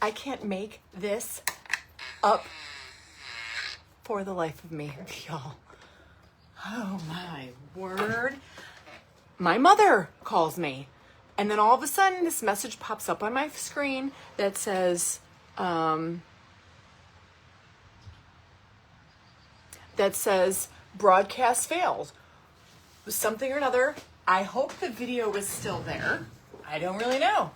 I can't make this up for the life of me, y'all. Oh my word. My mother calls me. And then all of a sudden this message pops up on my screen that says, broadcast failed. Something or another. I hope the video was still there. I don't really know.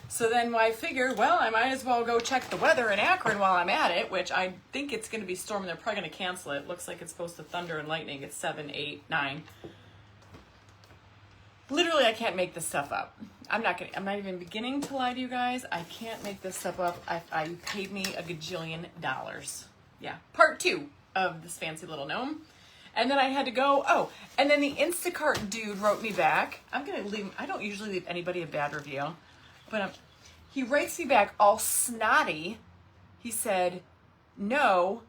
So then I figured, well, I might as well go check the weather in Akron while I'm at it, which I think it's going to be storming. They're probably going to cancel it. Looks like it's supposed to thunder and lightning at 7, 8, 9. Literally, I can't make this stuff up. I'm not even beginning to lie to you guys. I can't make this stuff up. I paid me a gajillion dollars. Yeah. Part 2 of this fancy little gnome. And then I had to go, and then the Instacart dude wrote me back. I'm going to leave, I don't usually leave anybody a bad review, but he writes me back all snotty. He said, no,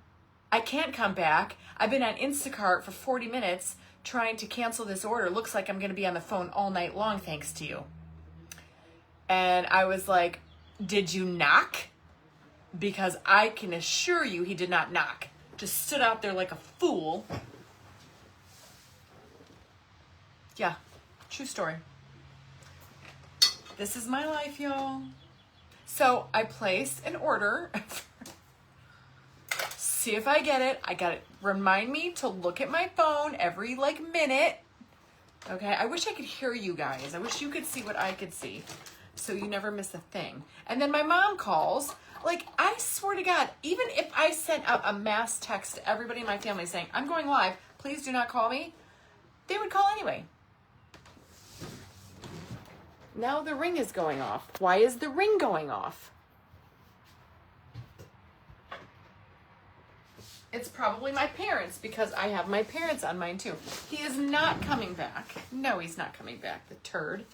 I can't come back. I've been on Instacart for 40 minutes trying to cancel this order. Looks like I'm going to be on the phone all night long thanks to you. And I was like, did you knock? Because I can assure you he did not knock. Just stood out there like a fool. Yeah, true story. This is my life, y'all. So I placed an order. See if I get it. I got it. Remind me to look at my phone every minute. Okay, I wish I could hear you guys. I wish you could see what I could see. So you never miss a thing. And then my mom calls. I swear to God, even if I sent out a mass text to everybody in my family saying, I'm going live, please do not call me, they would call anyway. Now the ring is going off. Why is the ring going off? It's probably my parents because I have my parents on mine too. He is not coming back. No, he's not coming back, the turd.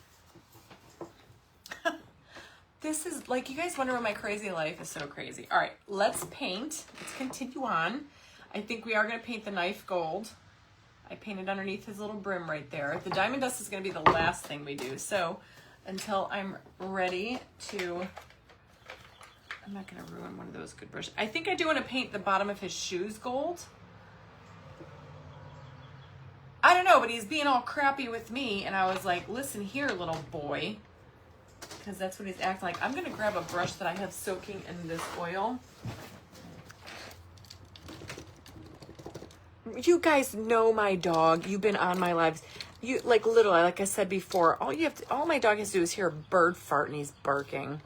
This is, you guys wonder why my crazy life is so crazy. All right, let's paint. Let's continue on. I think we are going to paint the knife gold. I painted underneath his little brim right there. The diamond dust is going to be the last thing we do. So until I'm ready to, I'm not going to ruin one of those good brushes. I think I do want to paint the bottom of his shoes gold. I don't know, but he's being all crappy with me. And I was like, listen here, little boy. Because that's what he's acting like. I'm going to grab a brush that I have soaking in this oil. You guys know my dog. You've been on my lives. You literally, like I said before, all my dog has to do is hear a bird fart and he's barking.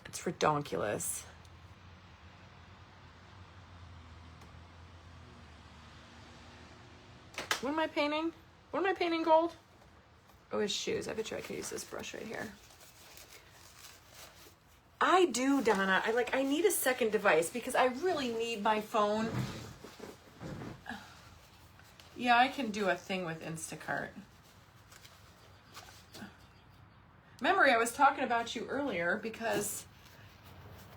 It's redonkulous. What am I painting? What am I painting gold? Oh, his shoes. I bet you I can use this brush right here. I do, Donna. I need a second device because I really need my phone. Yeah, I can do a thing with Instacart. Memory, I was talking about you earlier because,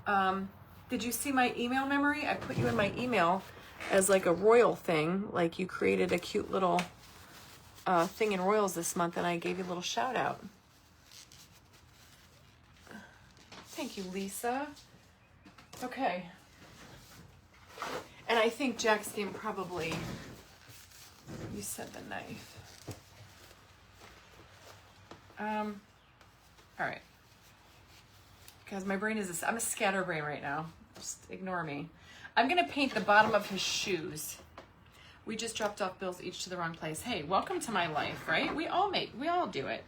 did you see my email, Memory? I put you in my email as a royal thing. You created a cute little thing in Royals this month, and I gave you a little shout out. Thank you, Lisa. Okay. And I think Jack's game probably, you said the knife. All right. Because my brain is I'm a scatterbrain right now. Just ignore me. I'm going to paint the bottom of his shoes. We just dropped off bills each to the wrong place. Hey, welcome to my life, right? We all do it.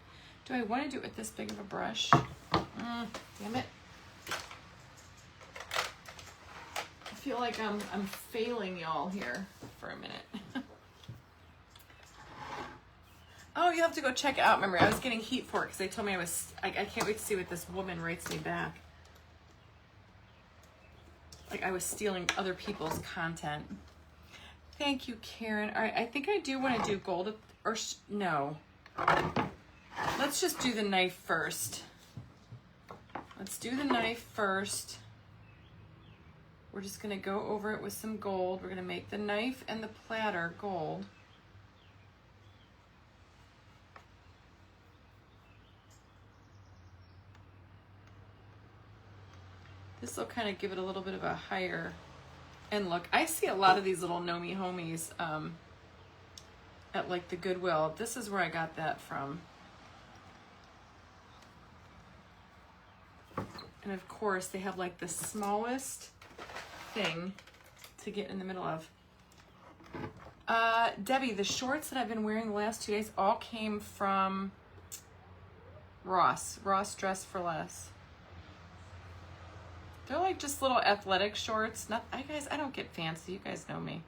Do I want to do it with this big of a brush? Damn it. I feel like I'm failing y'all here for a minute. Oh, you have to go check it out. Remember, I was getting heat for it because they told me I can't wait to see what this woman writes me back. I was stealing other people's content. Thank you, Karen. All right, I think I do want to do gold, no. Let's just do the knife first. Let's do the knife first. We're just going to go over it with some gold. We're going to make the knife and the platter gold. This will kind of give it a little bit of a higher end look. I see a lot of these little Nomi Homies at like the Goodwill. This is where I got that from. And of course they have like the smallest thing to get in the middle of. Debbie, the shorts that I've been wearing the last 2 days all came from Ross Dress for Less. They're like just little athletic shorts. Guys, I don't get fancy. You guys know me.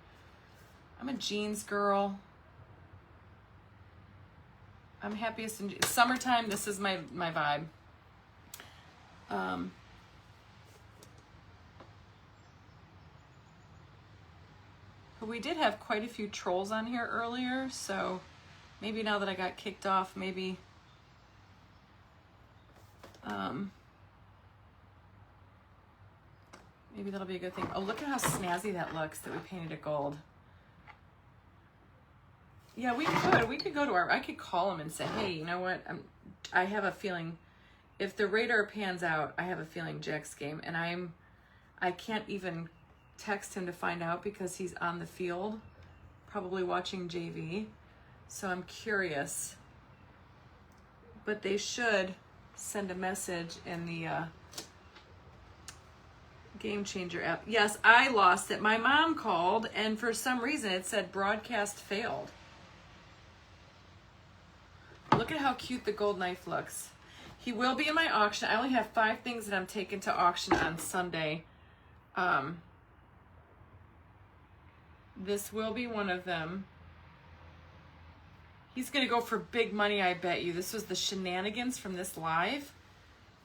I'm a jeans girl. I'm happiest in summertime. This is my vibe. But we did have quite a few trolls on here earlier, so maybe now that I got kicked off, maybe maybe that'll be a good thing. Oh, look at how snazzy that looks that we painted it gold. Yeah, we could go to I could call him and say, hey, you know what? I have a feeling if the radar pans out, I have a feeling Jack's game, and I can't even text him to find out because he's on the field, probably watching JV. So I'm curious. But they should send a message in the Game Changer app. Yes, I lost it. My mom called, and for some reason it said broadcast failed. Look at how cute the gold knife looks. He will be in my auction. I only have 5 things that I'm taking to auction on Sunday. This will be one of them. He's going to go for big money, I bet you. This was the shenanigans from this live.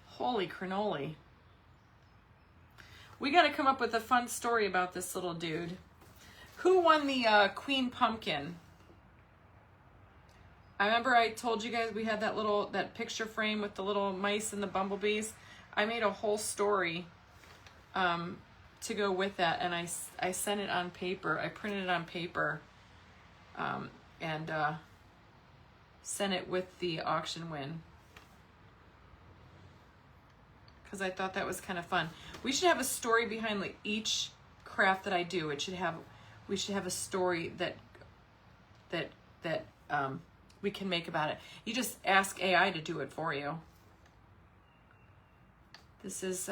Holy cannoli. We got to come up with a fun story about this little dude. Who won the Queen Pumpkin? I remember I told you guys we had that picture frame with the little mice and the bumblebees. I made a whole story to go with that, and I sent it on paper. I printed it on paper and sent it with the auction win because I thought that was kind of fun. We should have a story behind like each craft that I do. We should have a story that we can make about it. You just ask AI to do it for you. This is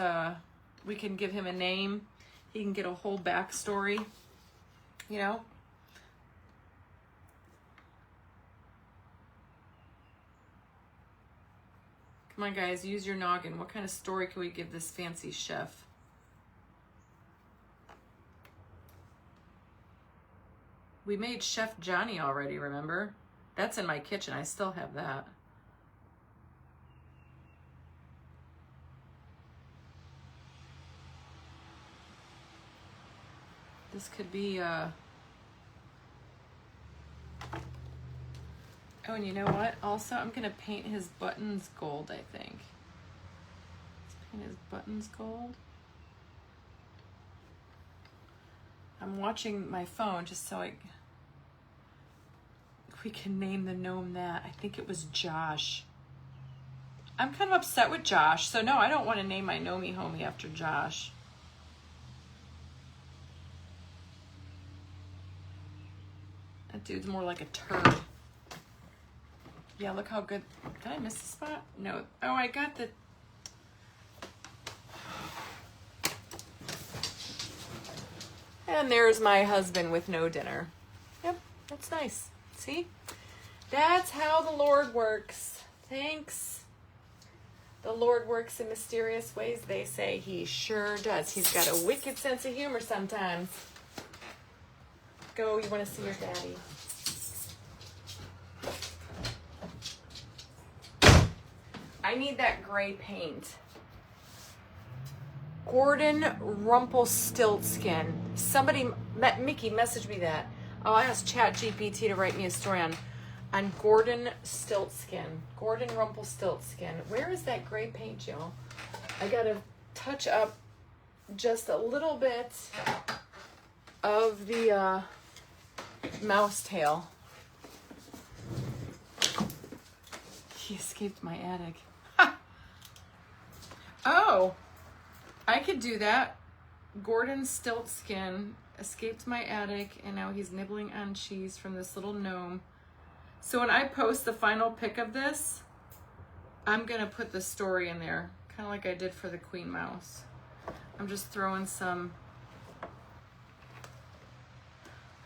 we can give him a name. He can get a whole backstory, you know. Come on, guys, use your noggin. What kind of story can we give this fancy chef? We made Chef Johnny already, remember? That's in my kitchen. I still have that. This could be oh, and you know what? Also, I'm gonna paint his buttons gold, I think. Let's paint his buttons gold. I'm watching my phone just so we can name the gnome that. I think it was Josh. I'm kind of upset with Josh, so no, I don't want to name my Nomi Homie after Josh. That dude's more like a turd. Yeah, look how good. Did I miss the spot? No. Oh, I got the... And there's my husband with no dinner. Yep, that's nice. See? That's how the Lord works. Thanks. The Lord works in mysterious ways, they say. He sure does. He's got a wicked sense of humor sometimes. Go, you want to see your daddy. I need that gray paint. Gordon Rumpelstiltskin. Somebody, Mickey, message me that. Oh, I asked ChatGPT to write me a story on Gordonstiltskin. Gordon Rumpelstiltskin. Where is that gray paint, y'all? I gotta touch up just a little bit of the mouse tail. He escaped my attic. Ha! Oh, I could do that. Gordonstiltskin escaped my attic, and now he's nibbling on cheese from this little gnome. So when I post the final pic of this, I'm gonna put the story in there, kind of like I did for the Queen Mouse. I'm just throwing some.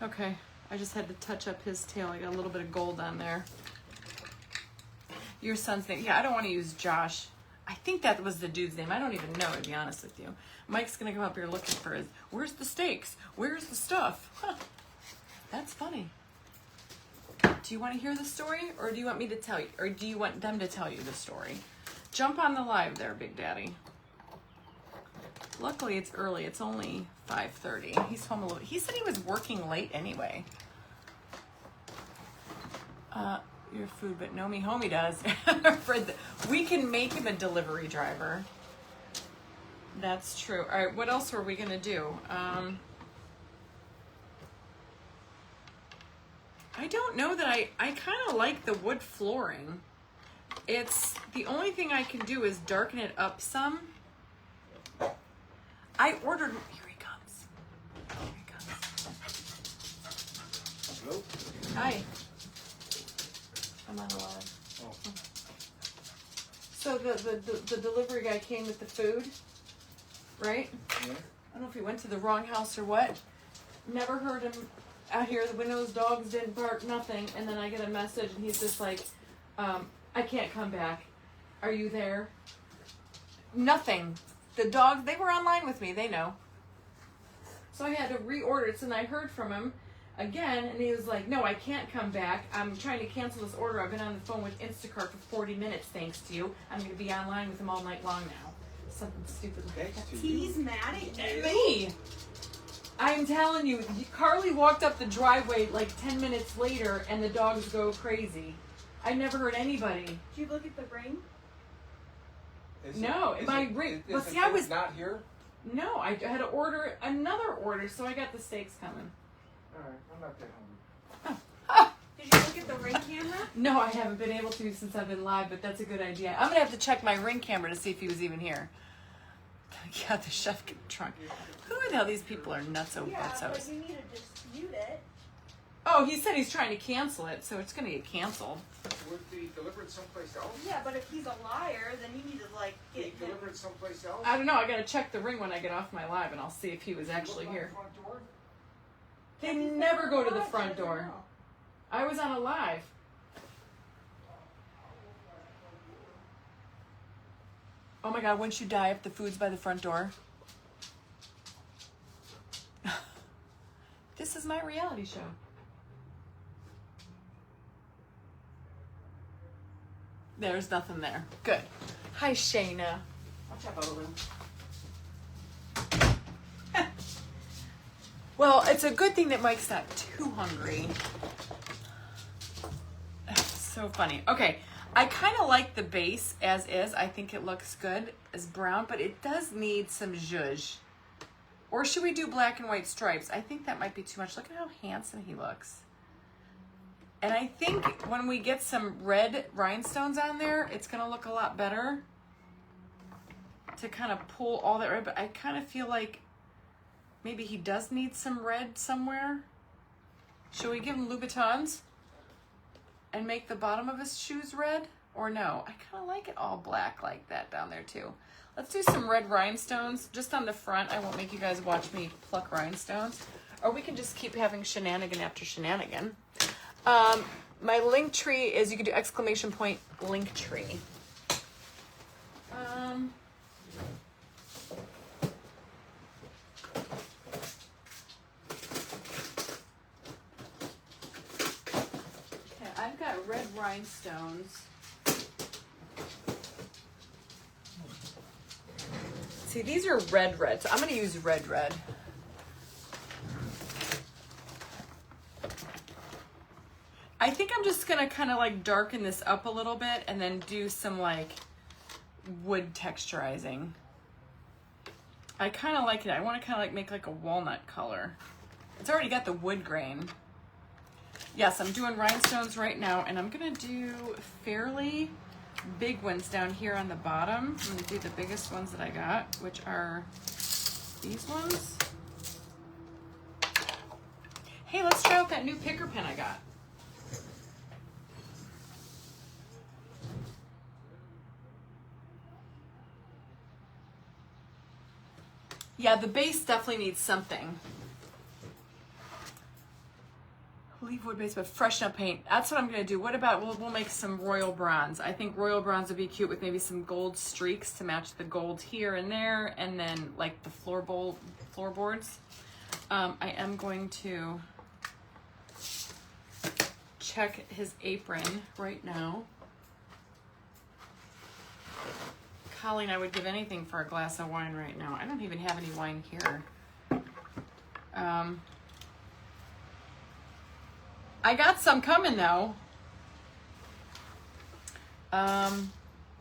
Okay, I just had to touch up his tail. I got a little bit of gold on there. Your son's name? Yeah, I don't want to use Josh. I think that was the dude's name. I don't even know, to be honest with you. Mike's gonna come up here looking for his. Where's the steaks? Where's the stuff? Huh. That's funny. Do you want to hear the story, or do you want me to tell you, or do you want them to tell you the story? Jump on the live there, Big Daddy. Luckily, it's early. It's only 5:30. He's home a little. He said he was working late anyway. Your food, but no me homie does. We can make him a delivery driver. That's true. All right, what else were we gonna do? I don't know that I kind of like the wood flooring. It's the only thing I can do is darken it up some. I ordered. Here he comes. Here he comes. Hello? Hi. I'm on a live. Oh. So the delivery guy came with the food, right? Yeah. I don't know if he went to the wrong house or what. Never heard him out here. The windows, dogs didn't bark, nothing. And then I get a message and he's just like, I can't come back. Are you there? Nothing. The dogs, they were online with me. They know. So I had to reorder it. So then I heard from him again, and he was like, no, I can't come back. I'm trying to cancel this order. I've been on the phone with Instacart for 40 minutes, thanks to you. I'm going to be online with him all night long now. Something stupid like that. He's mad at you. Me! I'm telling you, Carly walked up the driveway like 10 minutes later, and the dogs go crazy. I never heard anybody. Did you look at the ring? No, my ring. But see, I was not here. No, I had to order another order, so I got the steaks coming. All right, I'm not that hungry. Did you look at the ring camera? No, I haven't been able to since I've been live, but that's a good idea. I'm gonna have to check my ring camera to see if he was even here. Yeah, the chef can trunk. Who the hell these people are nutso Yeah, but butzos. you need to dispute it. Oh, he said he's trying to cancel it, so it's gonna get canceled. Would be delivered someplace else? Yeah, but if he's a liar, then you need to like get him. Delivered someplace else? I don't know. I gotta check the ring when I get off my live, and I'll see if he was actually here. Front door? They never go to the front door. I was on a live. Oh my God, wouldn't you die if the food's by the front door? This is my reality show. There's nothing there. Good. Hi, Shayna. Watch out, Olin. Well, it's a good thing that Mike's not too hungry. So funny. Okay, I kind of like the base as is. I think it looks good as brown, but it does need some zhuzh. Or should we do black and white stripes? I think that might be too much. Look at how handsome he looks. And I think when we get some red rhinestones on there, it's going to look a lot better to kind of pull all that red. But I kind of feel like maybe he does need some red somewhere. Should we give him Louboutins and make the bottom of his shoes red? Or no? I kind of like it all black like that down there too. Let's do some red rhinestones just on the front. I won't make you guys watch me pluck rhinestones. Or we can just keep having shenanigan after shenanigan. My link tree is, you can do exclamation point link tree. Okay, I've got red rhinestones. See, these are red, so I'm going to use red. I think I'm just going to kind of like darken this up a little bit and then do some like wood texturizing. I kind of like it. I want to kind of like make like a walnut color. It's already got the wood grain. Yes, I'm doing rhinestones right now, and I'm going to do fairly big ones down here on the bottom. I'm gonna do the biggest ones that I got, which are these ones. Hey, let's try out that new picker pen I got. Yeah, the base definitely needs something. Leave wood base, but freshen up paint. That's what I'm gonna do. What about, we'll make some royal bronze. I think royal bronze would be cute with maybe some gold streaks to match the gold here and there, and then like the floorboards. I am going to check his apron right now. Colleen, I would give anything for a glass of wine right now. I don't even have any wine here. I got some coming though. I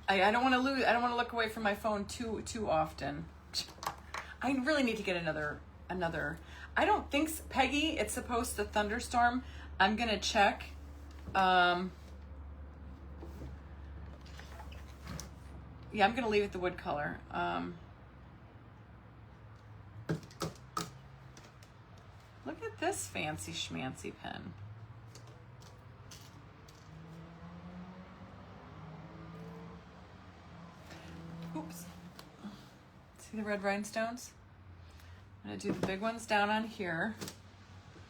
don't want to lose. I don't want to look away from my phone too often. I really need to get another. I don't think Peggy. It's supposed to thunderstorm. I'm gonna check. Yeah, I'm gonna leave it the wood color. Look at this fancy schmancy pen. Oops. See the red rhinestones? I'm gonna do the big ones down on here.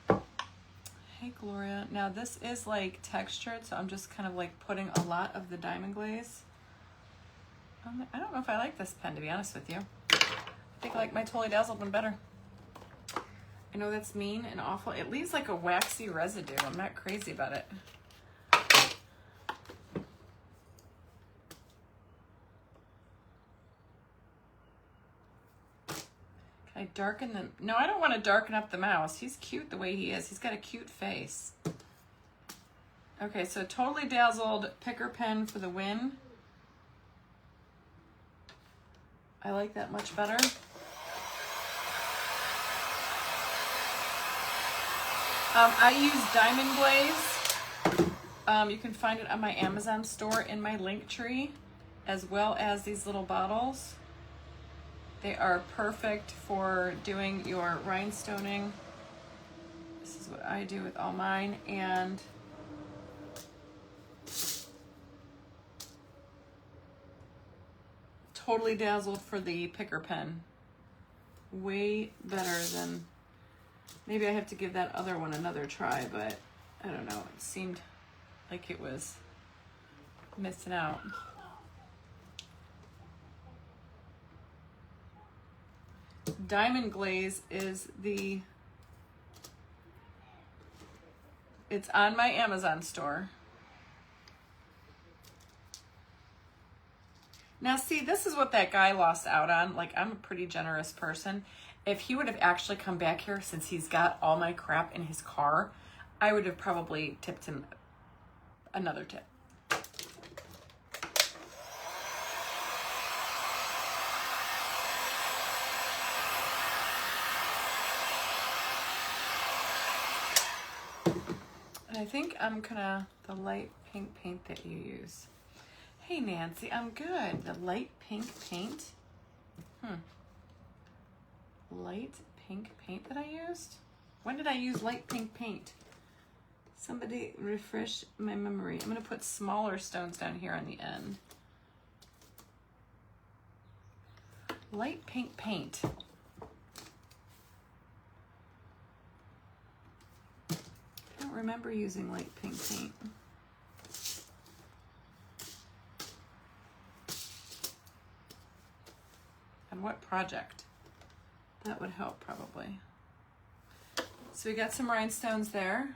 Hey Gloria. Now this is like textured, so I'm just kind of like putting a lot of the diamond glaze. I don't know if I like this pen, to be honest with you. I think I like my Totally Dazzled one better. I know that's mean and awful. It leaves like a waxy residue. I'm not crazy about it. Can I darken them? No, I don't want to darken up the mouse. He's cute the way he is. He's got a cute face. Okay, so Totally Dazzled picker pen for the win. I like that much better. I use diamond glaze. You can find it on my Amazon store in my link tree, as well as these little bottles. They are perfect for doing your rhinestoning. This is what I do with all mine. And Totally Dazzled for the picker pen. Way better than, maybe I have to give that other one another try, but I don't know. It seemed like it was missing out. Diamond glaze is it's on my Amazon store. Now see, this is what that guy lost out on. Like, I'm a pretty generous person. If he would have actually come back here, since he's got all my crap in his car, I would have probably tipped him another tip. And I think I'm gonna, the light pink paint that you use. Hey Nancy, I'm good. The light pink paint. Light pink paint that I used? When did I use light pink paint? Somebody refresh my memory. I'm gonna put smaller stones down here on the end. Light pink paint. I don't remember using light pink paint. And what project? That would help probably. So we got some rhinestones there.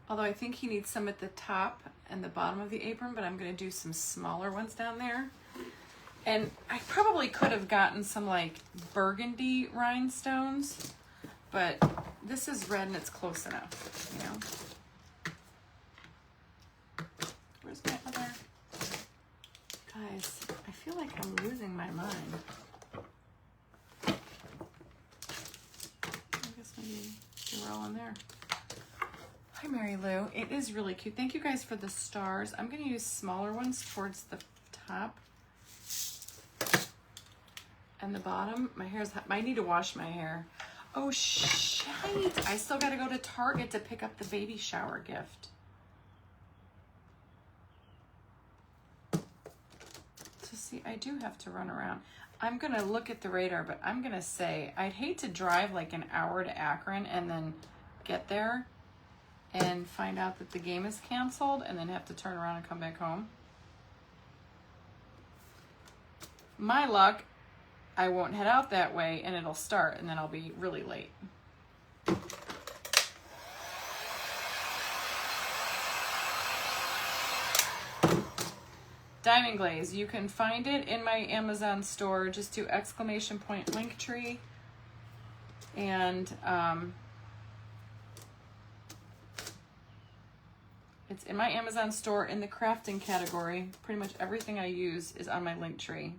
Although I think he needs some at the top and the bottom of the apron, but I'm gonna do some smaller ones down there. And I probably could have gotten some like burgundy rhinestones, but this is red and it's close enough, you know? Where's my other? Guys, I feel like I'm losing my mind. I guess maybe they're all in there. Hi, Mary Lou. It is really cute. Thank you guys for the stars. I'm going to use smaller ones towards the top and the bottom. My hair's hot. I need to wash my hair. Oh, shite. I still got to go to Target to pick up the baby shower gift. So see, I do have to run around. I'm going to look at the radar, but I'm going to say I'd hate to drive like an hour to Akron and then get there and find out that the game is canceled and then have to turn around and come back home. My luck, I won't head out that way and it'll start and then I'll be really late. Diamond Glaze, you can find it in my Amazon store. Just do ! Linktree. And it's in my Amazon store in the crafting category. Pretty much everything I use is on my Linktree.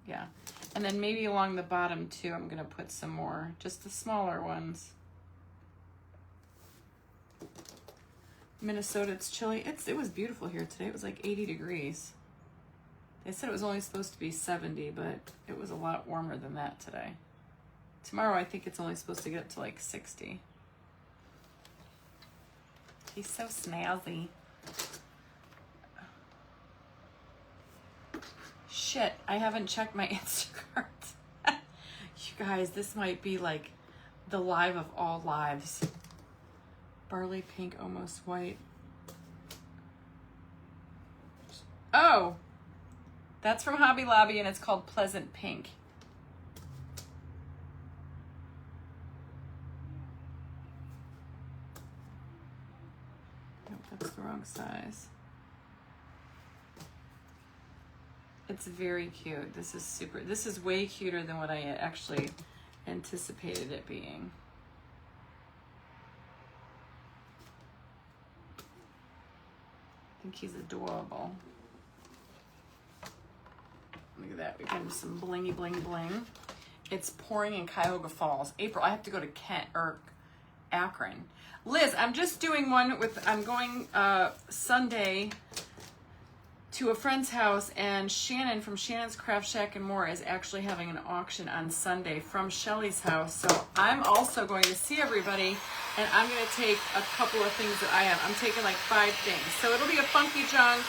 Yeah. And then maybe along the bottom too, I'm gonna put some more, just the smaller ones. Minnesota, it's chilly. It was beautiful here today. It was like 80 degrees. They said it was only supposed to be 70, but it was a lot warmer than that today. Tomorrow, I think it's only supposed to get up to like 60. He's so snazzy. Shit, I haven't checked my Instacart. You guys, this might be like the live of all lives. Barley pink, almost white. Oh, that's from Hobby Lobby and it's called Pleasant Pink. Nope, that's the wrong size. It's very cute. This is super, this is way cuter than what I actually anticipated it being. I think he's adorable. Look at that. We got some blingy bling bling. It's pouring in Cuyahoga Falls. April, I have to go to Akron. Liz, I'm just doing one with, I'm going Sunday to a friend's house, and Shannon from Shannon's Craft Shack and More is actually having an auction on Sunday from Shelly's house. So I'm also going to see everybody, and I'm going to take a couple of things that I have. I'm taking like 5 things. So it'll be a Funky Junk,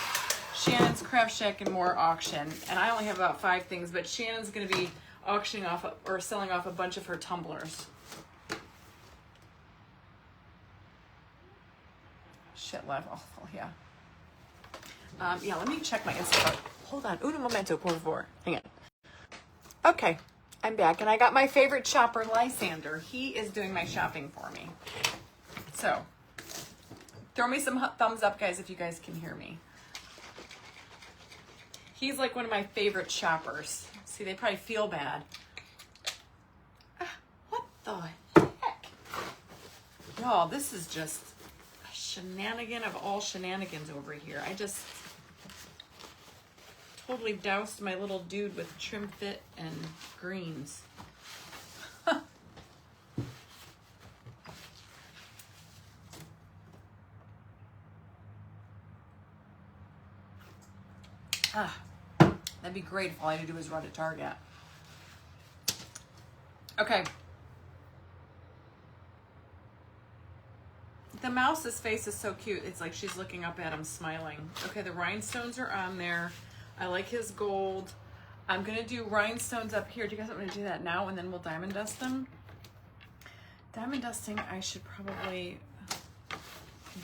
Shannon's Craft Shack and More auction. And I only have about 5 things, but Shannon's going to be auctioning off or selling off a bunch of her tumblers. Shit, live awful, yeah. Yeah, let me check my Instacart. Hold on. Un momento, por favor. Hang on. Okay, I'm back. And I got my favorite shopper, Lysander. He is doing my shopping for me. So, throw me some thumbs up, guys, if you guys can hear me. He's like one of my favorite shoppers. See, they probably feel bad. What the heck? Y'all, this is just a shenanigan of all shenanigans over here. I just totally doused my little dude with trim fit and greens. That'd be great if all I had to do was run to Target. Okay. The mouse's face is so cute. It's like she's looking up at him smiling. Okay, the rhinestones are on there. I like his gold. I'm going to do rhinestones up here. Do you guys want me to do that now and then we'll diamond dust them? Diamond dusting I should probably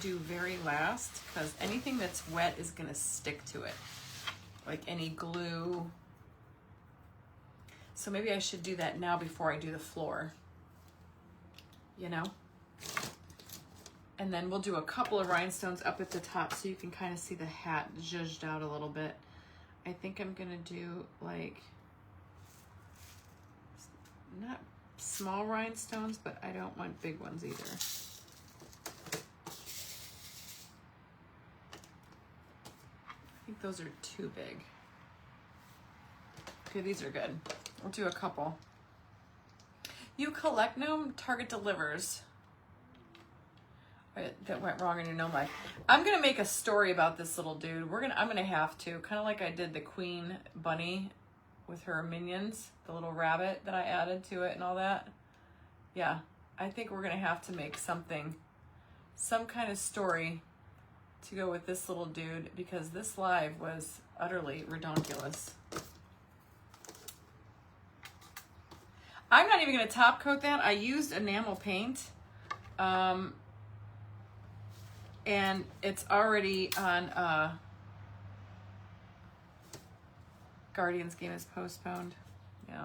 do very last because anything that's wet is going to stick to it. Like any glue. So maybe I should do that now before I do the floor. You know? And then we'll do a couple of rhinestones up at the top so you can kind of see the hat zhuzhed out a little bit. I think I'm gonna do like, not small rhinestones, but I don't want big ones either. I think those are too big. Okay, these are good. We'll do a couple. You collect them? Target delivers. that went wrong in your gnome life. I'm gonna make a story about this little dude. I'm gonna have to, kind of like I did the queen bunny with her minions, the little rabbit that I added to it and all that. Yeah, I think we're gonna have to make some kind of story to go with this little dude, because this live was utterly redonkulous. I'm not even gonna top coat that. I used enamel paint. And it's already on Guardian's game is postponed. Yeah.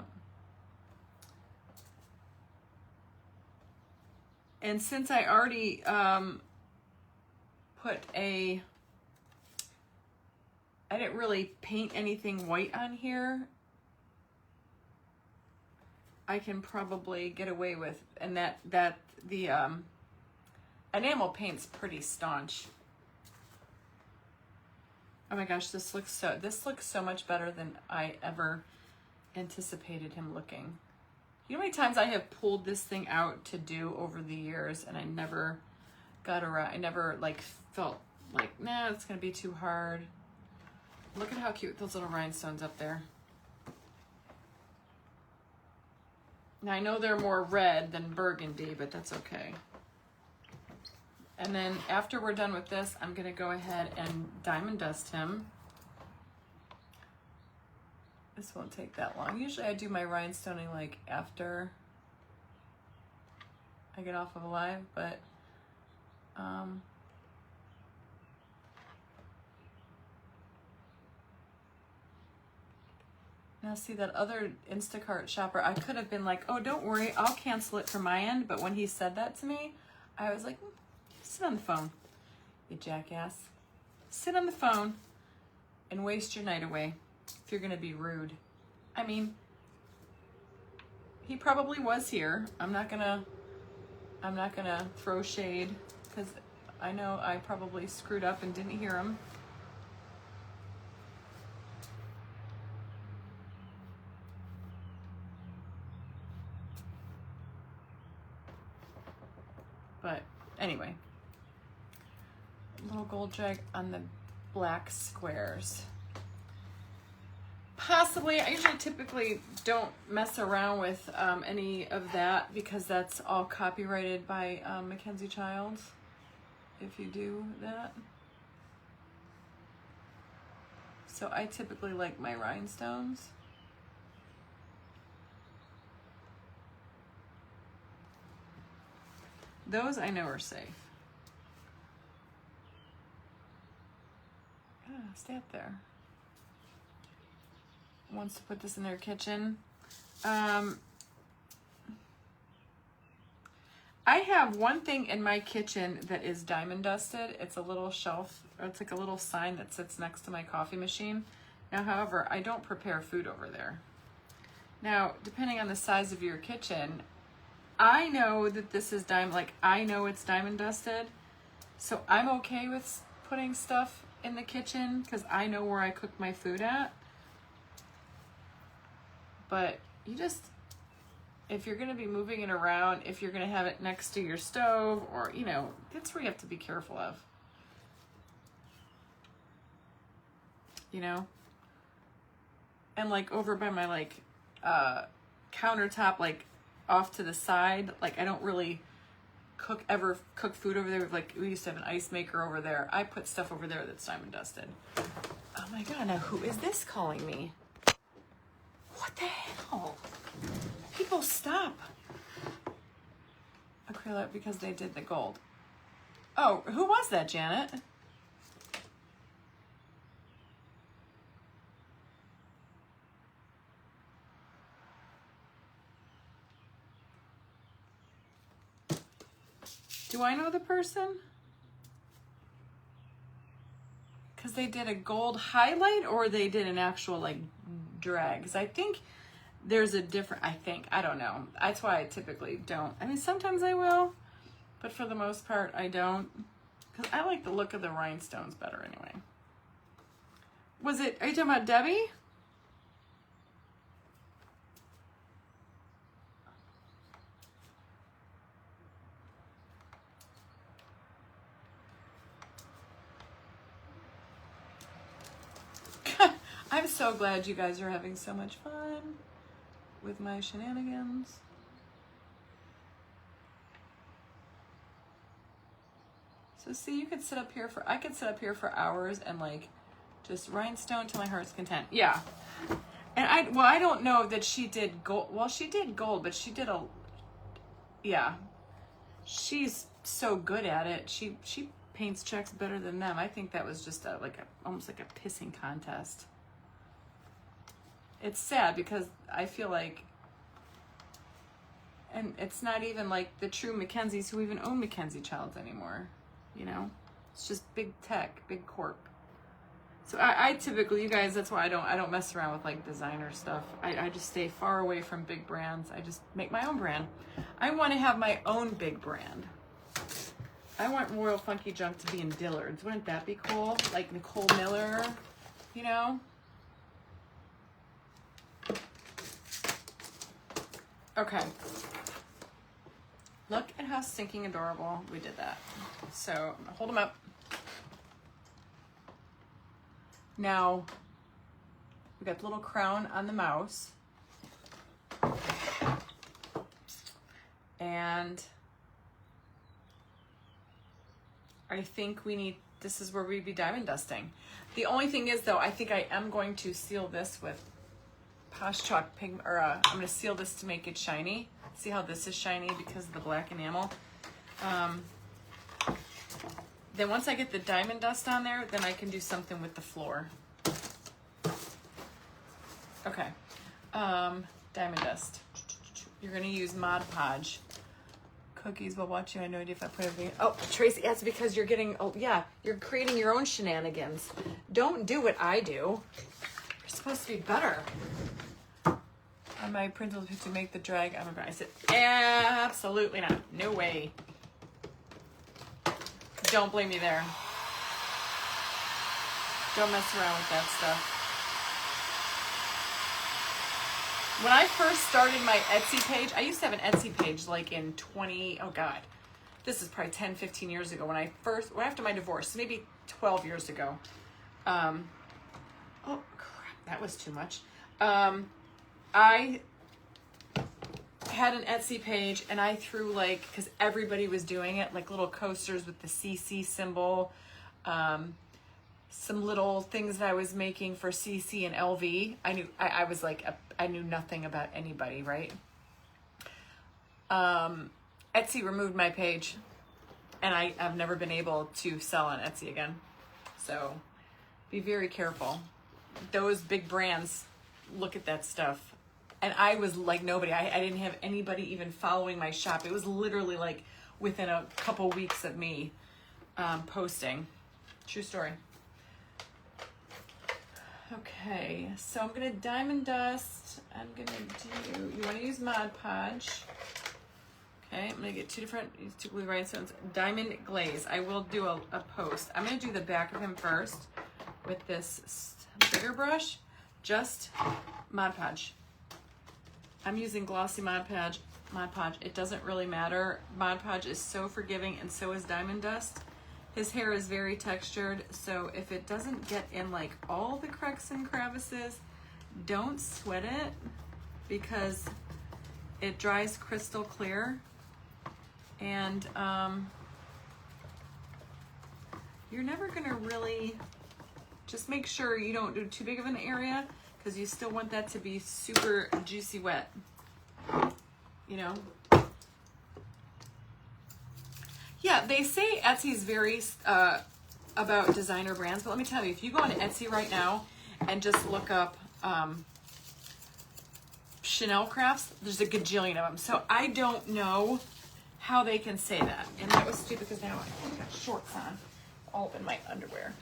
And since I already I didn't really paint anything white on here, I can probably get away with, and that the enamel paint's pretty staunch. Oh my gosh, this looks so much better than I ever anticipated him looking. You know how many times I have pulled this thing out to do over the years, and I never got around. I never like felt like, nah, it's gonna be too hard. Look at how cute those little rhinestones up there. Now I know they're more red than burgundy, but that's okay. And then after we're done with this, I'm gonna go ahead and diamond dust him. This won't take that long. Usually I do my rhinestoning like after I get off of a live, but now see that other Instacart shopper, I could have been like, oh, don't worry, I'll cancel it from my end. But when he said that to me, I was like, sit on the phone, you jackass. Sit on the phone and waste your night away if you're gonna be rude. I mean, he probably was here. I'm not gonna throw shade, because I know I probably screwed up and didn't hear him. But anyway, little gold drag on the black squares. Possibly, I usually typically don't mess around with any of that, because that's all copyrighted by Mackenzie Childs, if you do that. So I typically like my rhinestones. Those I know are safe. Stay up there. Wants to put this in their kitchen. I have one thing in my kitchen that is diamond dusted. It's a little shelf, or it's like a little sign that sits next to my coffee machine. Now, however, I don't prepare food over there. Now, depending on the size of your kitchen, I know that this is diamond, like I know it's diamond dusted, so I'm okay with putting stuff in the kitchen because I know where I cook my food at. But you just, if you're gonna be moving it around, if you're gonna have it next to your stove, or, you know, that's where you have to be careful of. You know? And like over by my like countertop, like off to the side, like I don't really cook food over there. Like we used to have an ice maker over there. I put stuff over there that's diamond dusted. Oh my god, now who is this calling me? What the hell? People stop. Acrylic because they did the gold. Oh, who was that, Janet? Do I know the person? Because they did a gold highlight, or they did an actual like drag. Because I think there's a different, I don't know. That's why I typically don't. I mean, sometimes I will, but for the most part, I don't. Because I like the look of the rhinestones better anyway. Are you talking about Debbie? I'm so glad you guys are having so much fun with my shenanigans. So see, you could sit up here for, I could sit up here for hours and like just rhinestone to my heart's content. Yeah. And I don't know that she did gold. Well, she did gold, but she did yeah. She's so good at it. She paints checks better than them. I think that was just almost like a pissing contest. It's sad because I feel like, and it's not even like the true Mackenzies who even own Mackenzie Childs anymore. You know, it's just big tech, big corp. So I typically, you guys, that's why I don't mess around with like designer stuff. I just stay far away from big brands. I just make my own brand. I want to have my own big brand. I want Royal Funky Junk to be in Dillard's. Wouldn't that be cool? Like Nicole Miller, you know? Okay. Look at how stinking adorable we did that. So I'm gonna hold them up. Now, we got the little crown on the mouse. And I think we need, this is where we'd be diamond dusting. The only thing is though, I think I am going to seal this with Posh Chalk pigment, or I'm gonna seal this to make it shiny. See how this is shiny because of the black enamel. Then once I get the diamond dust on there, then I can do something with the floor. Okay, diamond dust. You're gonna use Mod Podge. Cookies will watch you. I have no idea if I put everything. Oh, Tracy, that's because you're getting, oh yeah, you're creating your own shenanigans. Don't do what I do. You're supposed to be better. On my principles to make the drag, I said, absolutely not. No way. Don't blame me there. Don't mess around with that stuff. When I first started my Etsy page, I used to have an Etsy page like in oh God, this is probably 10, 15 years ago after my divorce, maybe 12 years ago. Oh crap, that was too much. I had an Etsy page and I threw like, because everybody was doing it, like little coasters with the CC symbol, some little things that I was making for CC and LV. I was like, I knew nothing about anybody, right? Etsy removed my page and I've never been able to sell on Etsy again. So be very careful. Those big brands look at that stuff. And I was like nobody. I didn't have anybody even following my shop. It was literally like within a couple weeks of me posting. True story. Okay, so I'm gonna diamond dust. I'm gonna do, you wanna use Mod Podge. Okay, I'm gonna get two blue rhinestones. Diamond glaze. I will do a post. I'm gonna do the back of him first with this bigger brush. Just Mod Podge. I'm using glossy Mod Podge. It doesn't really matter. Mod Podge is so forgiving and so is diamond dust. His hair is very textured, so if it doesn't get in like all the cracks and crevices, don't sweat it because it dries crystal clear. And you're never gonna really, just make sure you don't do too big of an area because you still want that to be super juicy wet, you know? Yeah, they say Etsy's very about designer brands, but let me tell you, if you go on Etsy right now and just look up Chanel crafts, there's a gajillion of them. So I don't know how they can say that. And that was stupid because now I've got shorts on, all in my underwear.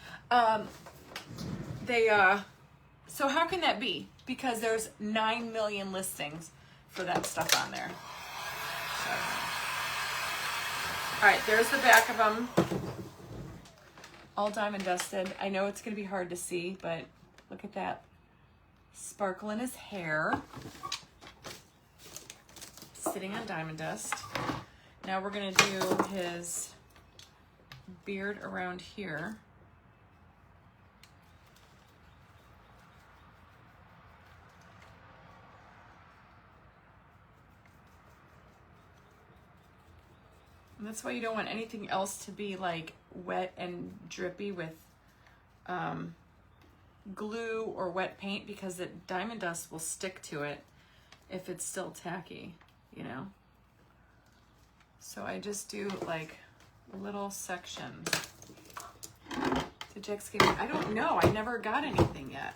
So how can that be? Because there's 9 million listings for that stuff on there. So. All right, there's the back of them. All diamond dusted. I know it's gonna be hard to see, but look at that sparkle in his hair. Sitting on diamond dust. Now we're gonna do his beard around here. And that's why you don't want anything else to be like wet and drippy with glue or wet paint, because the diamond dust will stick to it if it's still tacky, you know? So I just do like little sections. So Jack's giving, I don't know, I never got anything yet.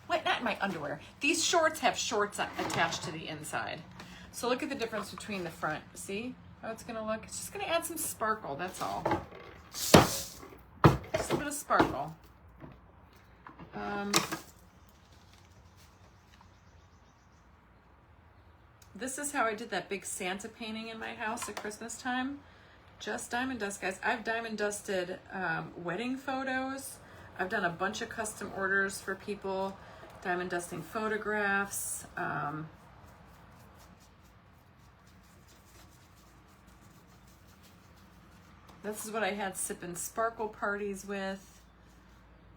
What? Not in my underwear. These shorts have shorts attached to the inside. So look at the difference between the front. See how it's gonna look? It's just gonna add some sparkle, that's all. Just a bit of sparkle. This is how I did that big Santa painting in my house at Christmas time. Just diamond dust, guys. I've diamond dusted wedding photos. I've done a bunch of custom orders for people, diamond dusting photographs. This is what I had sip and sparkle parties with.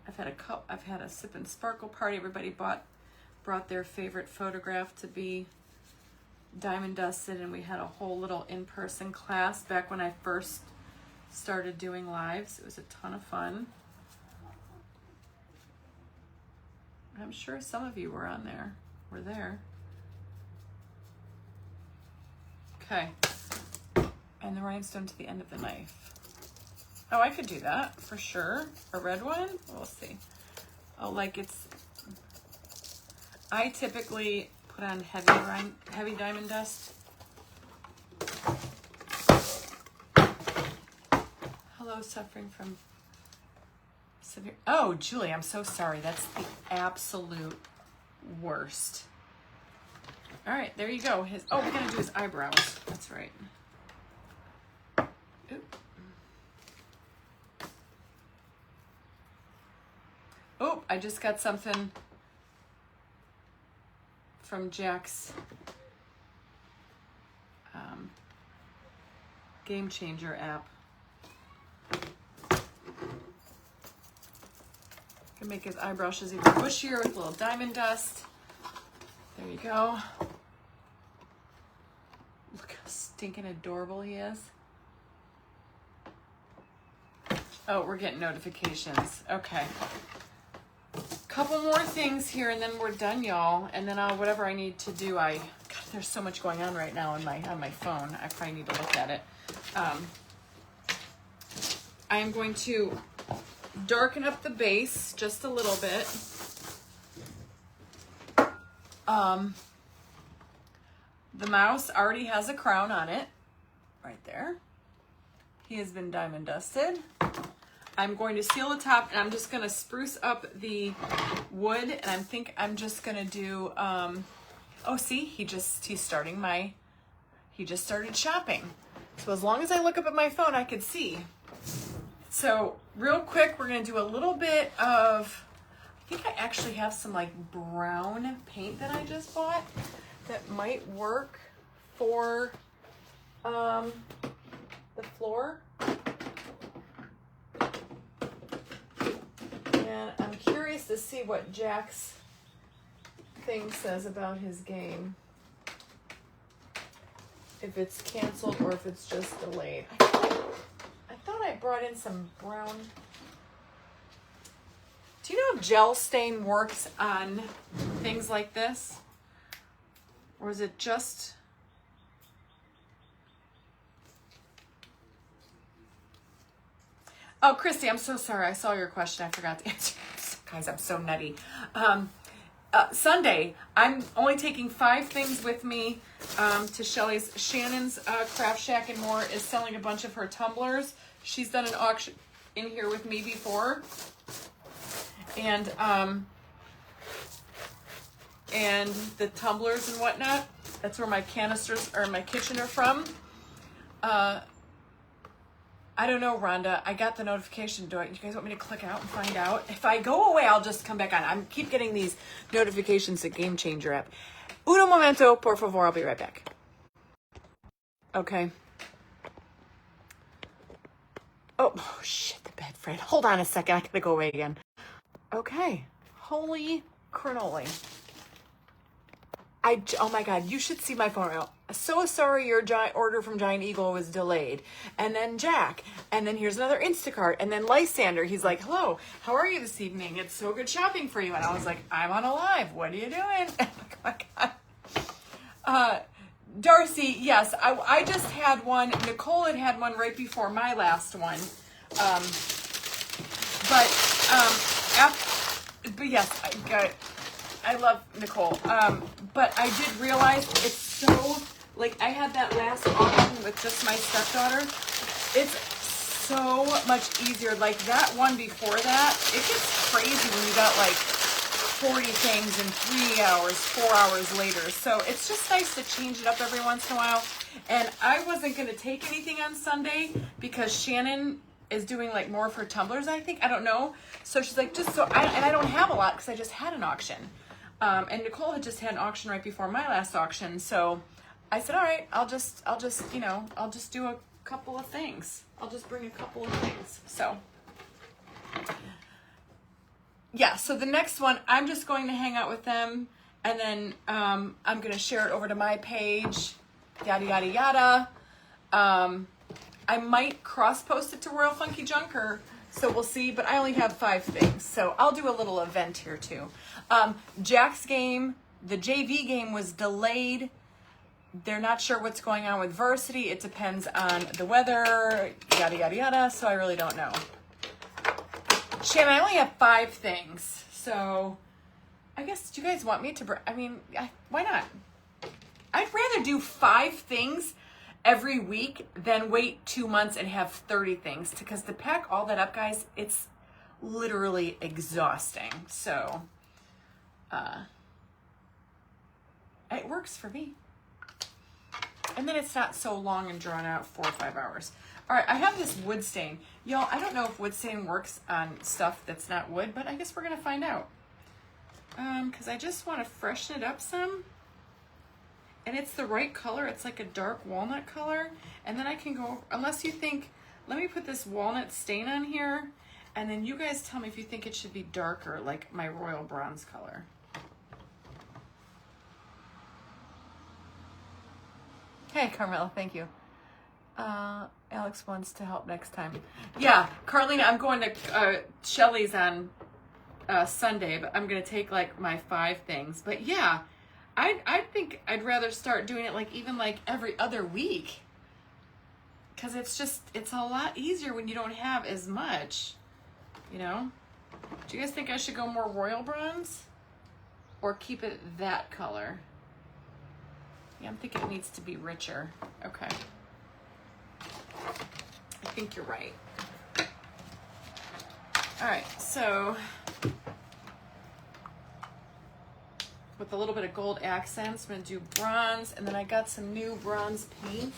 I've had a sip and sparkle party. Everybody brought their favorite photograph to be diamond dusted, and we had a whole little in-person class back when I first started doing lives. It was a ton of fun. I'm sure some of you were there. Okay. And the rhinestone to the end of the knife. Oh, I could do that for sure. A red one? We'll see. Oh, like it's... I typically put on heavy diamond dust. Hello, suffering from severe... Oh, Julie, I'm so sorry. That's the absolute worst. All right, there you go. Oh, we're going to do his eyebrows. That's right. Oop. Oh, I just got something from Jack's Game Changer app. Can make his eyebrushes even bushier with a little diamond dust. There you go. Look how stinking adorable he is. Oh, we're getting notifications. Okay. Couple more things here and then we're done, y'all. And then whatever I need to do, God, there's so much going on right now on my phone. I probably need to look at it. I am going to darken up the base just a little bit. The mouse already has a crown on it, right there. He has been diamond dusted. I'm going to seal the top, and I'm just going to spruce up the wood, and I'm just going to do, oh, see, he just started shopping. So as long as I look up at my phone, I could see. So real quick, we're going to do a little bit of, I think I actually have some like brown paint that I just bought that might work for the floor. And I'm curious to see what Jack's thing says about his game. If it's canceled or if it's just delayed. I thought I brought in some brown. Do you know if gel stain works on things like this? Or is it just... Oh, Christy, I'm so sorry. I saw your question. I forgot to answer. Guys, I'm so nutty. Sunday, I'm only taking 5 things with me to Shelly's. Shannon's Craft Shack and More is selling a bunch of her tumblers. She's done an auction in here with me before. And the tumblers and whatnot, that's where my canisters or my kitchen are from. I don't know, Rhonda. I got the notification. Do you guys want me to click out and find out? If I go away, I'll just come back on. I keep getting these notifications at Game Changer app. Uno momento, por favor. I'll be right back. Okay. Oh, shit. The bed, Fred. Hold on a second. I gotta go away again. Okay. Holy cannoli. Oh my God, you should see my phone right now. So sorry your order from Giant Eagle was delayed. And then Jack. And then here's another Instacart. And then Lysander. He's like, hello, how are you this evening? It's so good shopping for you. And I was like, I'm on a live. What are you doing? Oh my God. Darcy, yes, I just had one. Nicole had one right before my last one. But yes, I love Nicole. But I did realize it's so, like, I had that last auction with just my stepdaughter. It's so much easier. Like, that one before that, it gets crazy when you got, like, 40 things in 3 hours, 4 hours later. So it's just nice to change it up every once in a while. And I wasn't going to take anything on Sunday because Shannon is doing, like, more of her tumblers, I think. I don't know. So she's like, just so, and I don't have a lot because I just had an auction. And Nicole had just had an auction right before my last auction. So I said, all right, I'll just, you know, I'll just do a couple of things. I'll just bring a couple of things. So yeah, so the next one, I'm just going to hang out with them, and then I'm going to share it over to my page, yada, yada, yada. I might cross-post it to Royal Funky Junker, so we'll see, but I only have 5 things, so I'll do a little event here, too. Jack's game, the JV game was delayed. They're not sure what's going on with varsity. It depends on the weather, yada, yada, yada, so I really don't know. Shannon, I only have 5 things, so I guess, do you guys want me to, why not? I'd rather do 5 things every week than wait 2 months and have 30 things, because to pack all that up, guys, it's literally exhausting. So, it works for me. And then it's not so long and drawn out, 4 or 5 hours. All right, I have this wood stain. Y'all, I don't know if wood stain works on stuff that's not wood, but I guess we're going to find out. Because I just want to freshen it up some. And it's the right color. It's like a dark walnut color. And then I can go, unless you think, let me put this walnut stain on here. And then you guys tell me if you think it should be darker, like my royal bronze color. Hey, Carmela, thank you. Alex wants to help next time. Yeah, Carlina, I'm going to Shelly's on Sunday, but I'm going to take like my 5 things. But yeah, I think I'd rather start doing it like even like every other week. Because it's a lot easier when you don't have as much, you know? Do you guys think I should go more royal bronze? Or keep it that color? Yeah, I'm thinking it needs to be richer. Okay. I think you're right. All right, so with a little bit of gold accents, I'm gonna do bronze, and then I got some new bronze paint.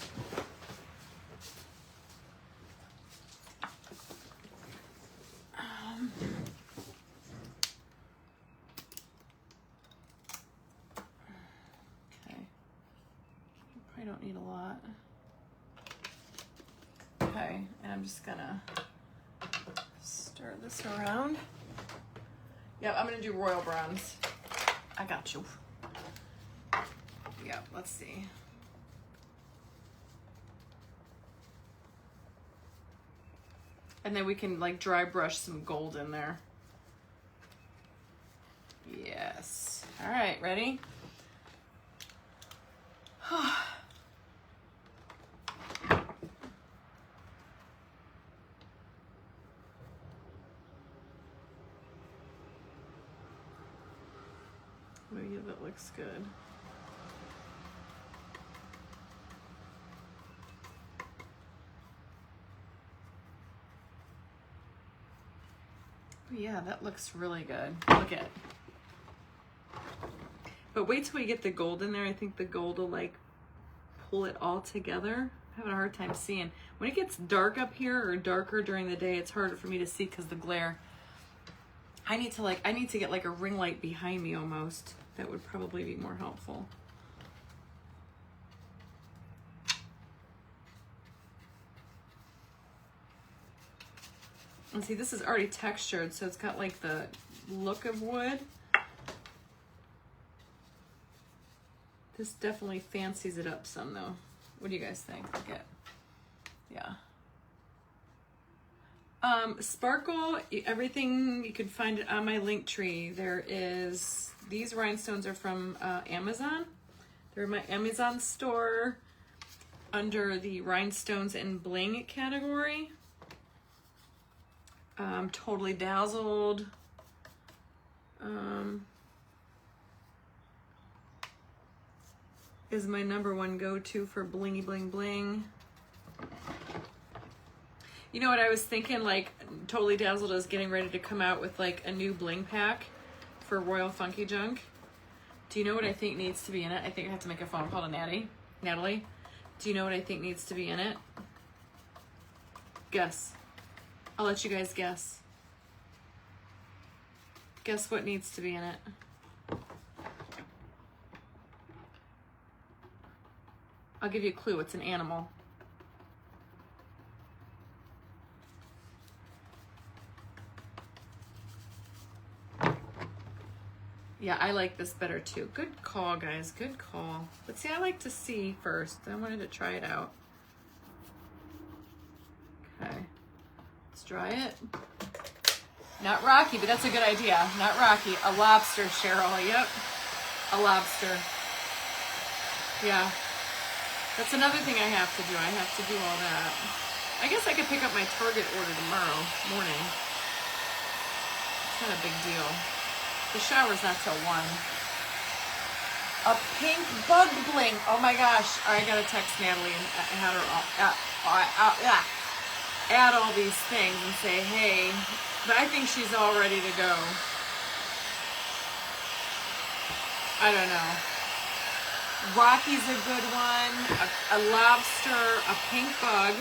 Okay, I don't need a lot. Okay, and I'm just gonna stir this around. Yeah, I'm gonna do royal bronze. I got you. Yeah, let's see. And then we can like dry brush some gold in there. Yes. All right, ready? Maybe that looks good. Yeah, that looks really good. Look at it. But wait till we get the gold in there. I think the gold will like pull it all together. I'm having a hard time seeing. When it gets dark up here or darker during the day, it's harder for me to see because the glare. I need to get like a ring light behind me almost. That would probably be more helpful. And see, this is already textured, so it's got like the look of wood. This definitely fancies it up some though. What do you guys think? Look at, yeah. Sparkle, everything, you can find it on my link tree. There is, these rhinestones are from Amazon. They're in my Amazon store under the rhinestones and bling category. Totally Dazzled. Is my #1 go-to for blingy bling bling. You know what I was thinking, like Totally Dazzled is getting ready to come out with like a new bling pack for Royal Funky Junk. Do you know what I think needs to be in it? I think I have to make a phone call to Natalie. Do you know what I think needs to be in it? Guess. I'll let you guys guess. Guess what needs to be in it? I'll give you a clue. It's an animal. Yeah, I like this better too. Good call, guys. Good call. But see, I like to see first. I wanted to try it out. Okay. Let's try it. Not Rocky, but that's a good idea. Not Rocky. A lobster, Cheryl. Yep. A lobster. Yeah. That's another thing I have to do. I have to do all that. I guess I could pick up my Target order tomorrow morning. It's not a big deal. The shower's not till 1. A pink bug bling. Oh my gosh. I gotta text Natalie and have her add all these things and say, hey, but I think she's all ready to go. I don't know. Rocky's a good one. A lobster, a pink bug.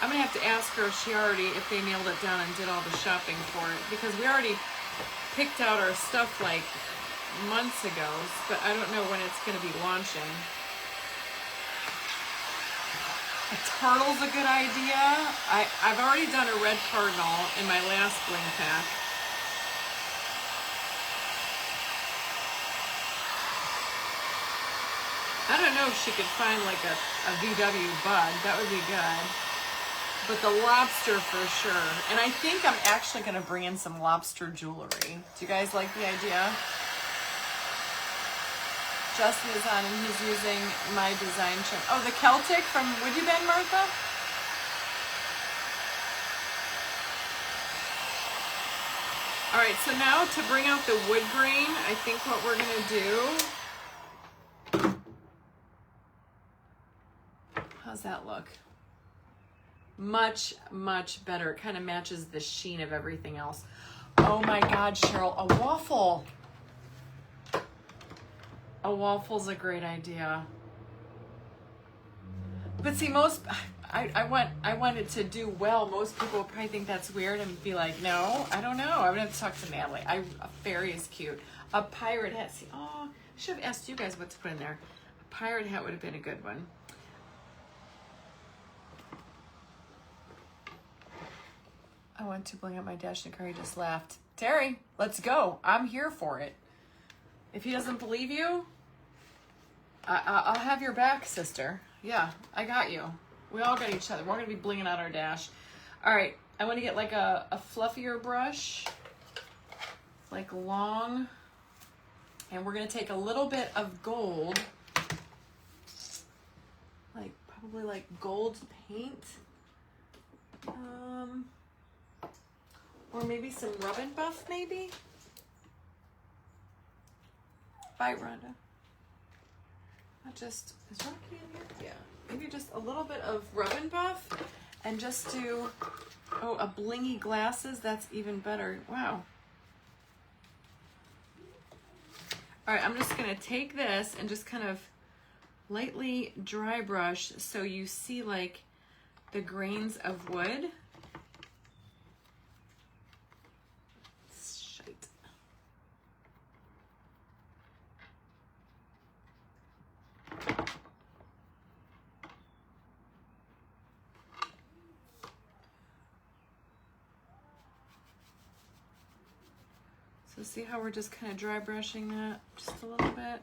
I'm gonna have to ask her if they nailed it down and did all the shopping for it, because we already picked out our stuff like months ago, but I don't know when it's going to be launching. A turtle's a good idea. I've already done a red cardinal in my last bling pack. I don't know if she could find like a VW bug. That would be good. But the lobster for sure. And I think I'm actually going to bring in some lobster jewelry. Do you guys like the idea? Justin is on and he's using my design trim. Oh, the Celtic from Would You Ben, Martha? All right, so now to bring out the wood grain, I think what we're going to do... How's that look? Much, much better. It kind of matches the sheen of everything else. Oh my God, Cheryl, a waffle. A waffle's a great idea. But see, I wanted to do well. Most people would probably think that's weird and be like, no, I don't know. I would have to talk to Natalie. A fairy is cute. A pirate hat. See, oh, I should have asked you guys what to put in there. A pirate hat would have been a good one. I want to bling up my dash and Curry just laughed. Terry, let's go. I'm here for it. If he doesn't believe you, I'll have your back, sister. Yeah, I got you. We all got each other. We're going to be blinging out our dash. All right, I want to get like a fluffier brush, like long. And we're going to take a little bit of gold, like probably like gold paint. Or maybe some Rub and Buff, maybe? Bye, Rhonda. Is Rocky in here? Yeah. Maybe just a little bit of Rub and Buff and just do, a blingy glasses. That's even better. Wow. All right, I'm just going to take this and just kind of lightly dry brush so you see like the grains of wood. see how we're just kind of dry brushing that just a little bit.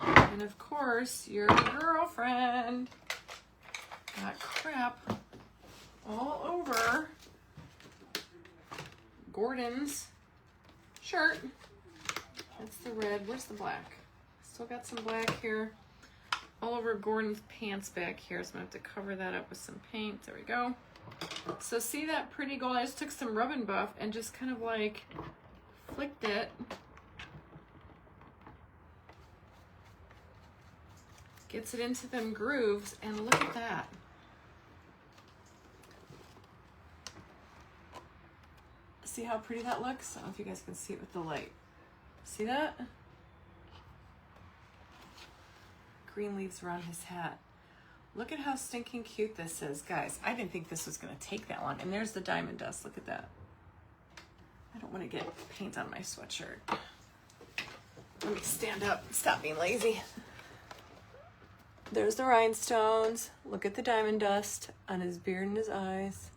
And of course, your girlfriend got crap all over Gordon's shirt. That's the red. Where's the black? Still got some black here. All over Gordon's pants back here. So I'm going to have to cover that up with some paint. There we go. So see that pretty gold? I just took some Rub and Buff and just kind of like flicked it. Gets it into them grooves, and look at that. See how pretty that looks? I don't know if you guys can see it with the light. See that? Green leaves around his hat. Look at how stinking cute this is. Guys, I didn't think this was gonna take that long. And there's the diamond dust, look at that. I don't wanna get paint on my sweatshirt. Let me stand up and stop being lazy. There's the rhinestones. Look at the diamond dust on his beard and his eyes.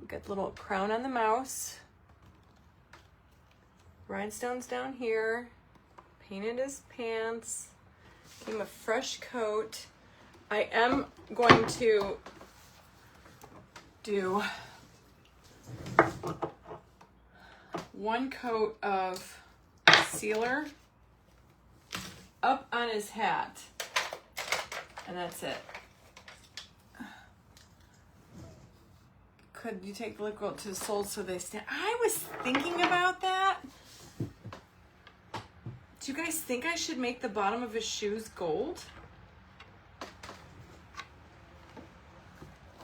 Got the little crown on the mouse. Rhinestones down here. Painted his pants. Gave him a fresh coat. I am going to do one coat of sealer up on his hat. And that's it. Could you take the liquid to the soles so they stand? I was thinking about that. Do you guys think I should make the bottom of his shoes gold?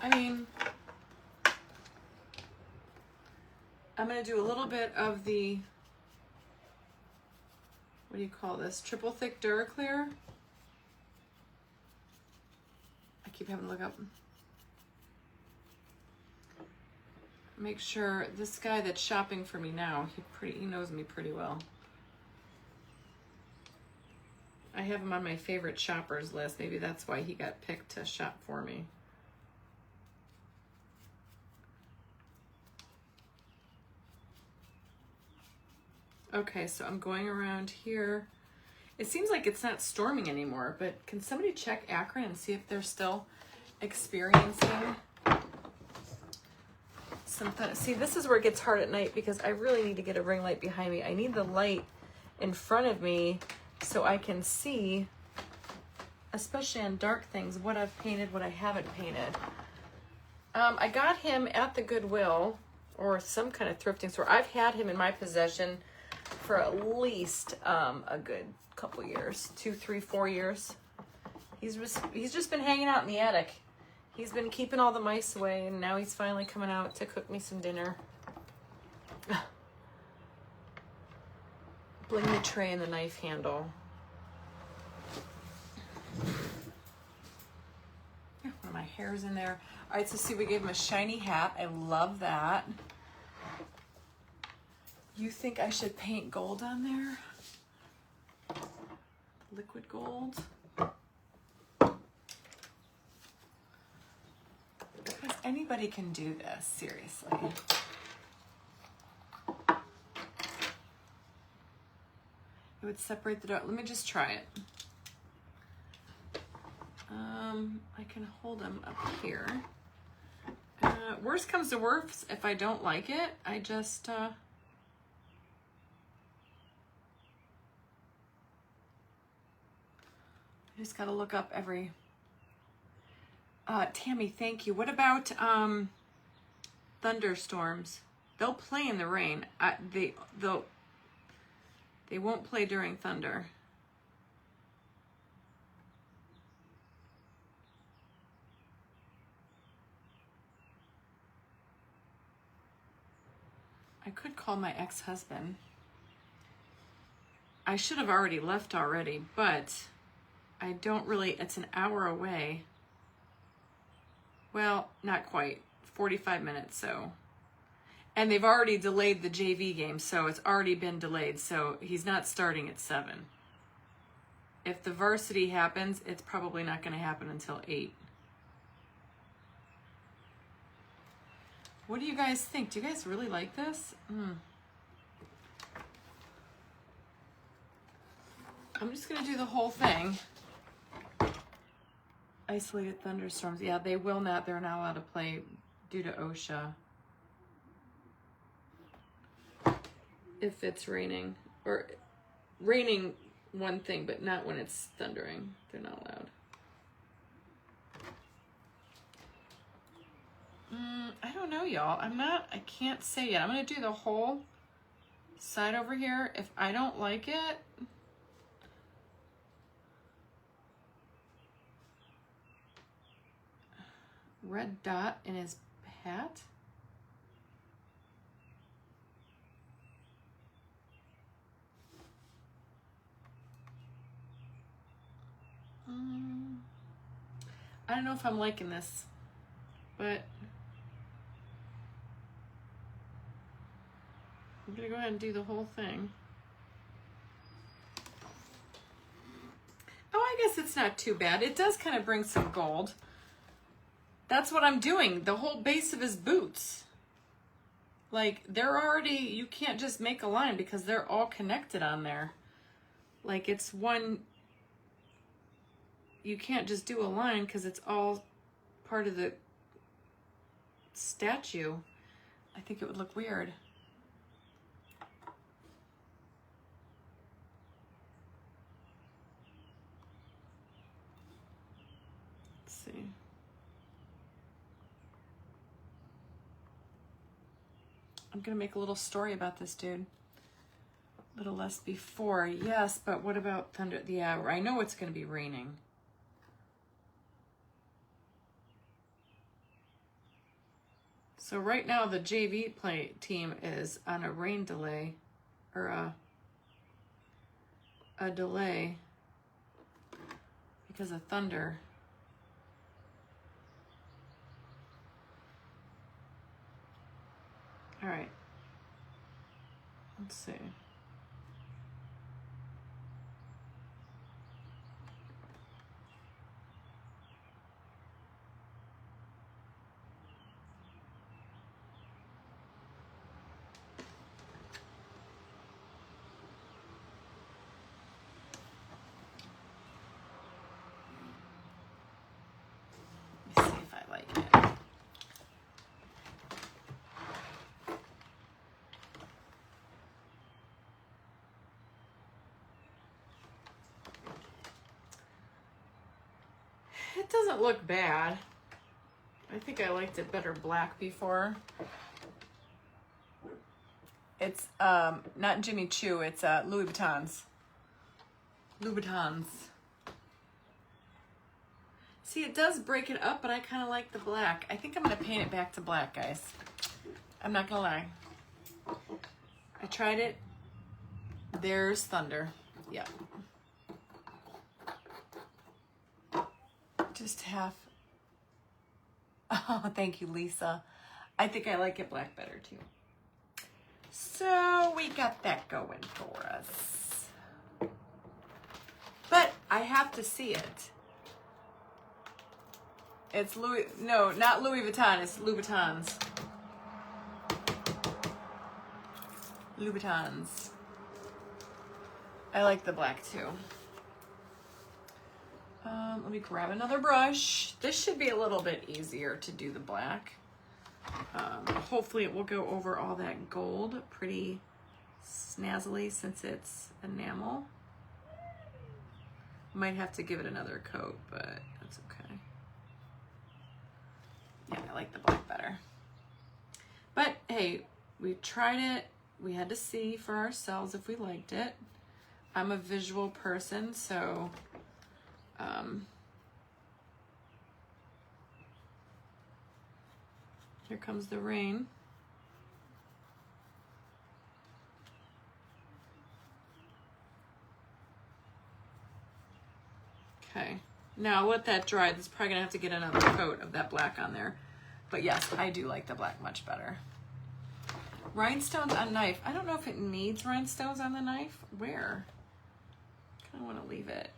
I mean, I'm gonna do a little bit of the, what do you call this? Triple thick Duraclear. I keep having to look up. Make sure this guy that's shopping for me now, he knows me pretty well. I have him on my favorite shoppers list. Maybe that's why he got picked to shop for me. Okay, so I'm going around here. It seems like it's not storming anymore, but can somebody check Akron and see if they're still experiencing some see, this is where it gets hard at night because I really need to get a ring light behind me. I need the light in front of me so I can see, especially on dark things, what I've painted, what I haven't painted. I got him at the Goodwill or some kind of thrifting store. I've had him in my possession for at least a good couple years, 2, 3, 4 years. He's just been hanging out in the attic. He's been keeping all the mice away, and now he's finally coming out to cook me some dinner. Bling the tray and the knife handle. Yeah, one of my hairs in there. All right, so see, we gave him a shiny hat. I love that. You think I should paint gold on there? Liquid gold? Because anybody can do this, seriously. It would separate the dark. Let me just try it. I can hold them up here. Worst comes to worst, if I don't like it, I just gotta look up every. Tammy, thank you. What about thunderstorms? They'll play in the rain. They won't play during thunder. I could call my ex-husband. I should have already left already, but I don't really, it's an hour away. Well, not quite, 45 minutes, so. And they've already delayed the JV game, so it's already been delayed, so he's not starting at 7. If the varsity happens, it's probably not gonna happen until 8. What do you guys think? Do you guys really like this? I'm just gonna do the whole thing. Isolated thunderstorms. Yeah, they will not. They're not allowed to play due to OSHA. If it's raining. Or raining one thing, but not when it's thundering. They're not allowed. I don't know, y'all. I can't say yet. I'm going to do the whole side over here. If I don't like it, red dot in his hat. I don't know if I'm liking this, but I'm gonna go ahead and do the whole thing. Oh, I guess it's not too bad. It does kind of bring some gold. That's what I'm doing. The whole base of his boots. Like, they're already, you can't just make a line because they're all connected on there. Like, it's one, you can't just do a line because it's all part of the statue. I think it would look weird. Let's see. I'm gonna make a little story about this dude. A little less before, yes, but what about thunder? Yeah, I know it's gonna be raining. So right now the JV team is on a rain delay, or a delay because of thunder. All right, let's see. Let me see if I like it. It doesn't look bad. I think I liked it better black before. It's not Jimmy Choo, it's Louis Vuitton's. Louis Vuitton's. See, it does break it up, but I kind of like the black. I think I'm going to paint it back to black, guys. I'm not going to lie. I tried it. There's thunder. Yep. Just half. Oh, thank you, Lisa. I think I like it black better, too. So we got that going for us. But I have to see it. It's Louis, no, not Louis Vuitton, it's Louboutins. Louboutins. I like the black too. Let me grab another brush. This should be a little bit easier to do the black. Hopefully it will go over all that gold pretty snazzily since it's enamel. Might have to give it another coat, but that's okay. Yeah, I like the black better. But hey, we tried it. We had to see for ourselves if we liked it. I'm a visual person, so here comes the rain. Okay, now let that dry. This is probably gonna have to get another coat of that black on there. But yes, I do like the black much better. Rhinestones on knife. I don't know if it needs rhinestones on the knife. Where? I kind of want to leave it.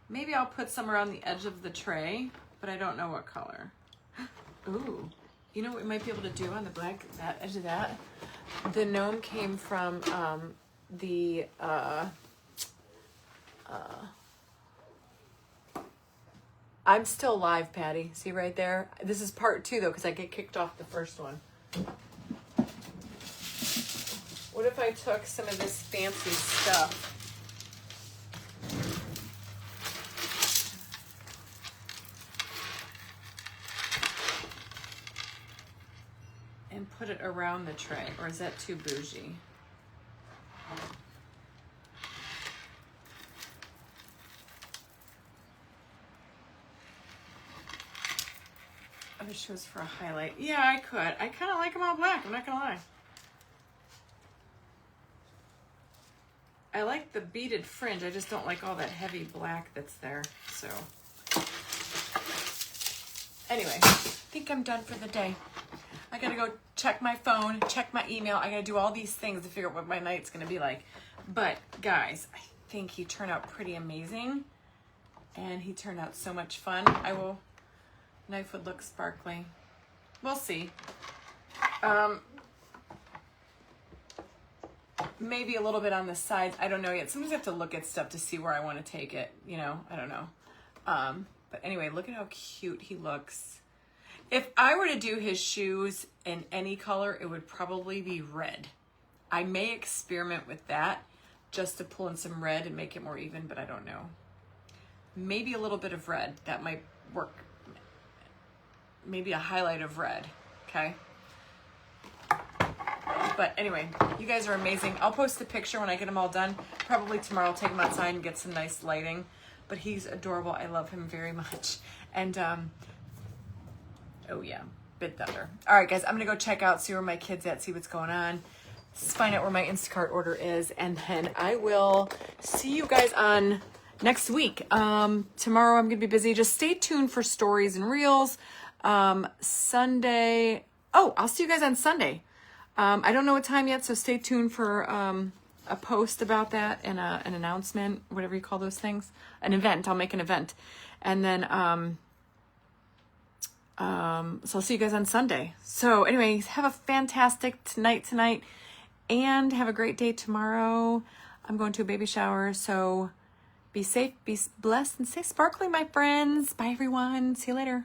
Maybe I'll put some around the edge of the tray, but I don't know what color. Ooh, You know what we might be able to do on the black, that edge of that? The gnome came from the I'm still live, Patty. See right there? This is part 2 though, because I get kicked off the first one. What if I took some of this fancy stuff? And put it around the tray, or is that too bougie? I wish it was for a highlight. Yeah, I could. I kind of like them all black, I'm not gonna lie. I like the beaded fringe, I just don't like all that heavy black that's there, so. Anyway, I think I'm done for the day. I gotta go check my phone, check my email. I gotta do all these things to figure out what my night's gonna be like. But guys, I think he turned out pretty amazing. And he turned out so much fun. Knife would look sparkly. We'll see. Maybe a little bit on the sides. I don't know yet. Sometimes I have to look at stuff to see where I want to take it. You know, I don't know. But anyway, look at how cute he looks. If I were to do his shoes in any color, it would probably be red. I may experiment with that just to pull in some red and make it more even, but I don't know. Maybe a little bit of red. That might work. Maybe a highlight of red. Okay. But anyway, you guys are amazing. I'll post a picture when I get them all done. Probably tomorrow I'll take him outside and get some nice lighting. But he's adorable. I love him very much. And, oh yeah, Bid Thunder. All right, guys, I'm going to go check out, see where my kid's at, see what's going on. Find out where my Instacart order is. And then I will see you guys on next week. Tomorrow I'm going to be busy. Just stay tuned for stories and reels. Sunday. Oh, I'll see you guys on Sunday. I don't know what time yet, so stay tuned for a post about that and an announcement, whatever you call those things. An event. I'll make an event. And then, so I'll see you guys on Sunday. So anyway, have a fantastic tonight, and have a great day tomorrow. I'm going to a baby shower, so be safe, be blessed, and stay sparkly, my friends. Bye, everyone. See you later.